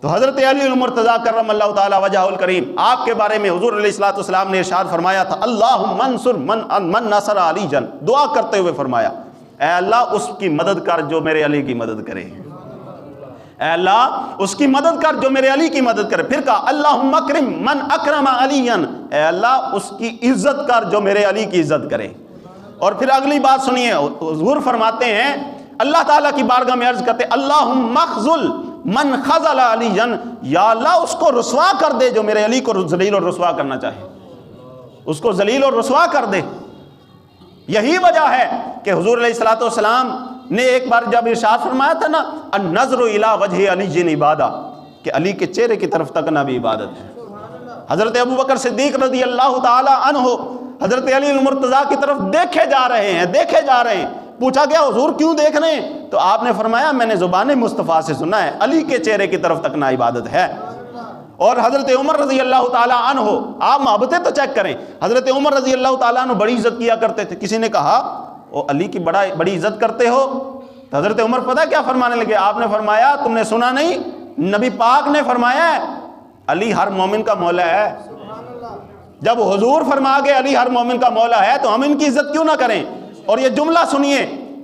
تو حضرت علی المرتضیٰ کرم اللہ تعالی وجہہ الکریم، آپ کے بارے میں حضور علیہ الصلوۃ والسلام نے ارشاد فرمایا تھا اللہم انصر من نصر علی جن، دعا کرتے ہوئے فرمایا اے اللہ اس کی مدد کر جو میرے علی کی مدد کرے، اے اللہ اس کی مدد کر جو میرے علی کی مدد کرے۔ پھر کہا اللہم اکرم من اکرم علی، اے اللہ اس کی عزت کر جو میرے علی کی عزت کرے۔ اور پھر اگلی بات سنیے، حضور فرماتے ہیں اللہ تعالیٰ کی بارگاہ میں عرض کرتے اللہم مخذل من خذل علی جن، یا اللہ اس کو رسوا کر دے جو میرے علی کو ذلیل اور رسوا کرنا چاہے، اس کو ذلیل اور رسوا کر دے۔ یہی وجہ ہے کہ حضور علیہ الصلوۃ والسلام نے ایک بار جب ارشاد فرمایا تھا نا النظر الی وجہ علی جن عبادہ، کہ علی کے چہرے کی طرف تکنا بھی عبادت ہے۔ حضرت ابوبکر صدیق رضی اللہ تعالی عنہ حضرت علی المرتضیٰ کی طرف دیکھے جا رہے ہیں، پوچھا گیا حضور کیوں دیکھ رہے ہیں؟ تو آپ نے فرمایا میں نے زبان مصطفیٰ سے سنا ہے علی کے چہرے کی طرف تکنا عبادت ہے۔ اور حضرت عمر رضی اللہ تعالیٰ عنہ، آپ محبتیں تو چیک کریں، حضرت عمر رضی اللہ تعالیٰ عنہ بڑی عزت کیا کرتے تھے۔ کسی نے کہا او علی کی بڑی عزت کرتے ہو؟ تو حضرت عمر پتہ کیا فرمانے لگے؟ آپ نے فرمایا تم نے سنا نہیں، نبی پاک نے فرمایا ہے علی ہر مومن کا مولا ہے۔ جب حضور فرما گئے علی ہر مومن کا مولا ہے تو ہم ان کی عزت کیوں نہ کریں؟ اور یہ جملہ سنیے،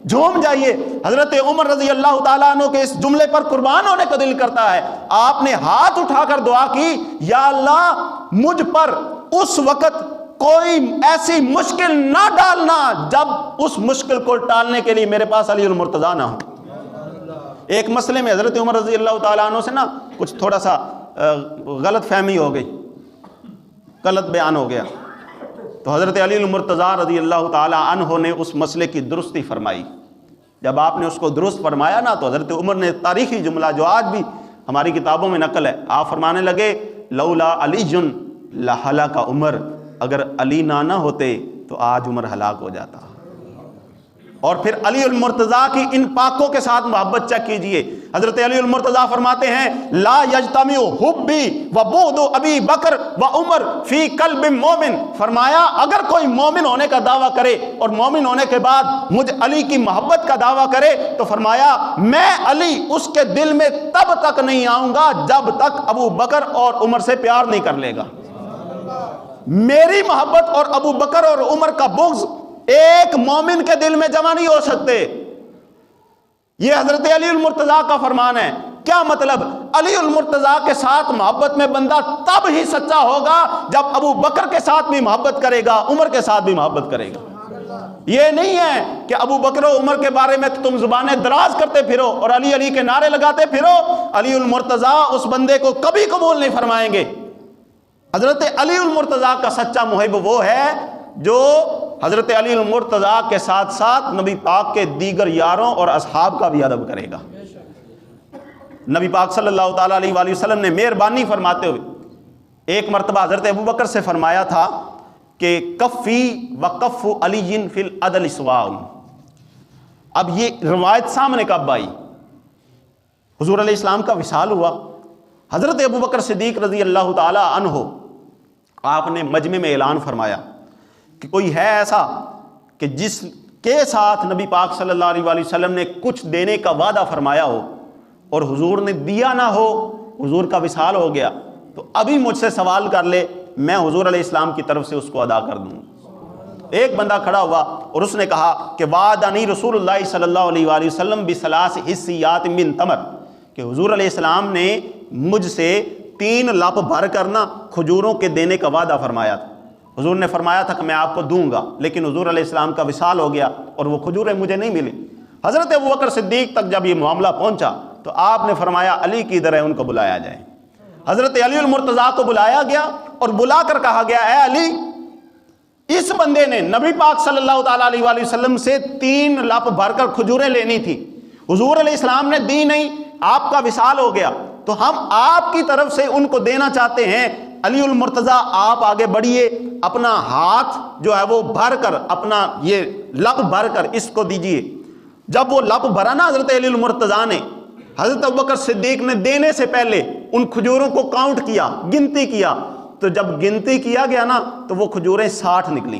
جھوم جائیے، حضرت عمر رضی اللہ تعالیٰ عنہ کے اس جملے پر قربان ہونے کا دل کرتا ہے۔ آپ نے ہاتھ اٹھا کر دعا کی یا اللہ مجھ پر اس وقت کوئی ایسی مشکل نہ ڈالنا جب اس مشکل کو ٹالنے کے لیے میرے پاس علی المرتضیٰ نہ ہو۔ ایک مسئلے میں حضرت عمر رضی اللہ تعالیٰ عنہ سے نا کچھ تھوڑا سا غلط فہمی ہو گئی، غلط بیان ہو گیا، تو حضرت علی المرتضیٰ رضی اللہ تعالیٰ عنہ نے اس مسئلے کی درستی فرمائی۔ جب آپ نے اس کو درست فرمایا نا تو حضرت عمر نے تاریخی جملہ جو آج بھی ہماری کتابوں میں نقل ہے، آپ فرمانے لگے لولا علی جن لہلک عمر، اگر علی نہ ہوتے تو آج عمر ہلاک ہو جاتا۔ اور پھر علی المرتضیٰ کی ان پاکوں کے ساتھ محبت چیک کیجئے۔ حضرت علی المرتضیٰ فرماتے ہیں لا یجتمع حبی و بغض ابی بکر و عمر فی قلب مومن، فرمایا اگر کوئی مومن ہونے کا دعویٰ کرے اور مومن ہونے کے بعد مجھ علی کی محبت کا دعویٰ کرے تو فرمایا میں علی اس کے دل میں تب تک نہیں آؤں گا جب تک ابو بکر اور عمر سے پیار نہیں کر لے گا۔ میری محبت اور ابو بکر اور عمر کا بغض ایک مومن کے دل میں جمع نہیں ہو سکتے۔ یہ حضرت علی المرتضیٰ کا فرمان ہے۔ کیا مطلب؟ علی المرتضیٰ کے ساتھ محبت میں بندہ تب ہی سچا ہوگا جب ابو بکر کے ساتھ بھی محبت کرے گا، عمر کے ساتھ بھی محبت کرے گا۔ یہ نہیں ہے کہ ابو بکر و عمر کے بارے میں تم زبانیں دراز کرتے پھرو اور علی علی کے نعرے لگاتے پھرو، علی المرتضیٰ اس بندے کو کبھی قبول نہیں فرمائیں گے۔ حضرت علی المرتضیٰ کا سچا محب وہ ہے جو حضرت علی المرتضیٰ کے ساتھ ساتھ نبی پاک کے دیگر یاروں اور اصحاب کا بھی ادب کرے گا۔ نبی پاک صلی اللہ تعالیٰ علیہ وآلہ وسلم نے مہربانی فرماتے ہوئے ایک مرتبہ حضرت ابوبکر سے فرمایا تھا کہ کفی و کف علی فی العدل سواء۔ اب یہ روایت سامنے کب آئی؟ حضور علیہ السلام کا وصال ہوا، حضرت ابوبکر صدیق رضی اللہ تعالی عنہ آپ نے مجمع میں اعلان فرمایا کہ کوئی ہے ایسا کہ جس کے ساتھ نبی پاک صلی اللہ علیہ وآلہ وسلم نے کچھ دینے کا وعدہ فرمایا ہو اور حضور نے دیا نہ ہو، حضور کا وصال ہو گیا، تو ابھی مجھ سے سوال کر لے، میں حضور علیہ السلام کی طرف سے اس کو ادا کر دوں۔ ایک بندہ کھڑا ہوا اور اس نے کہا کہ وعدنی رسول اللہ صلی اللہ علیہ وآلہ وسلم بثلاث حصیات من تمر، کہ حضور علیہ السلام نے مجھ سے 3 لپ بھر کرنا کھجوروں کے دینے کا وعدہ فرمایا تھا۔ حضور نے فرمایا تھا کہ میں آپ کو دوں گا، لیکن حضور علیہ السلام کا وصال ہو گیا اور وہ کھجوریں مجھے نہیں ملی۔ حضرت ابوبکر صدیق تک جب یہ معاملہ پہنچا تو آپ نے فرمایا علی کی ادھر ہے، ان کو بلایا جائے۔ حضرت علی المرتضیٰ کو بلایا گیا اور بلا کر کہا گیا اے علی، اس بندے نے نبی پاک صلی اللہ تعالیٰ علیہ وآلہ وسلم سے 3 لپ بھر کر کھجوریں لینی تھی، حضور علیہ السلام نے دی نہیں، آپ کا وصال ہو گیا، تو ہم آپ کی طرف سے ان کو دینا چاہتے ہیں۔ علی المرتضیٰ آپ آگے بڑھیے، اپنا ہاتھ جو ہے وہ بھر کر، اپنا یہ لب بھر کر اس کو دیجئے۔ جب وہ لب بھرا نا حضرت علی المرتضیٰ نے، حضرت ابوبکر صدیق نے دینے سے پہلے ان کھجوروں کو کاؤنٹ کیا، گنتی کیا، تو جب گنتی کیا گیا نا تو وہ کھجوریں 60 نکلی۔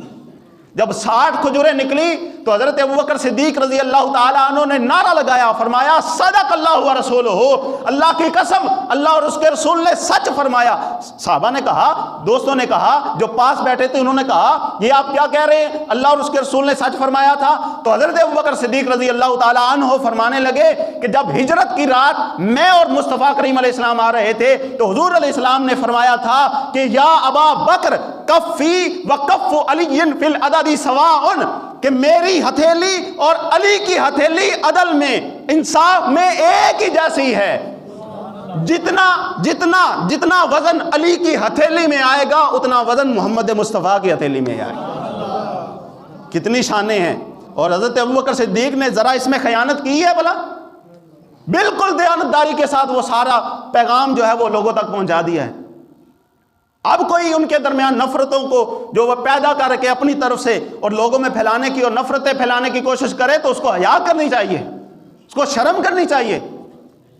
جب 60 کھجوریں نکلی تو حضرت ابوبکر صدیق رضی اللہ تعالیٰ عنہ نے نعرہ لگایا، فرمایا صدق اللہ و رسولہ، اللہ کی قسم اللہ اور اس کے رسول نے سچ فرمایا۔ صحابہ نے کہا، دوستوں نے کہا، جو پاس بیٹھے تھے انہوں نے کہا یہ آپ کیا کہہ رہے ہیں، اللہ اور اس کے رسول نے سچ فرمایا تھا؟ تو حضرت ابوبکر صدیق رضی اللہ تعالیٰ عنہ فرمانے لگے کہ جب ہجرت کی رات میں اور مصطفیٰ کریم علیہ السلام آ رہے تھے تو حضور علیہ السلام نے فرمایا تھا کہ یا ابا بکر کفی و کف علی فی العدد سواء، کہ میری ہتھیلی اور علی کی ہتھیلی عدل میں، انصاف میں ایک ہی جیسی ہے۔ جتنا وزن علی کی ہتھیلی میں آئے گا اتنا وزن محمد مصطفیٰ کی ہتھیلی میں آئے گا۔ کتنی شانیں ہیں۔ اور حضرت ابوبکر صدیق نے ذرا اس میں خیانت کی ہے بھلا؟ بالکل دیانتداری کے ساتھ وہ سارا پیغام جو ہے وہ لوگوں تک پہنچا دیا ہے۔ اب کوئی ان کے درمیان نفرتوں کو جو وہ پیدا کر کے اپنی طرف سے اور لوگوں میں پھیلانے کی اور نفرتیں پھیلانے کی کوشش کرے تو اس کو حیا کرنی چاہیے، اس کو شرم کرنی چاہیے۔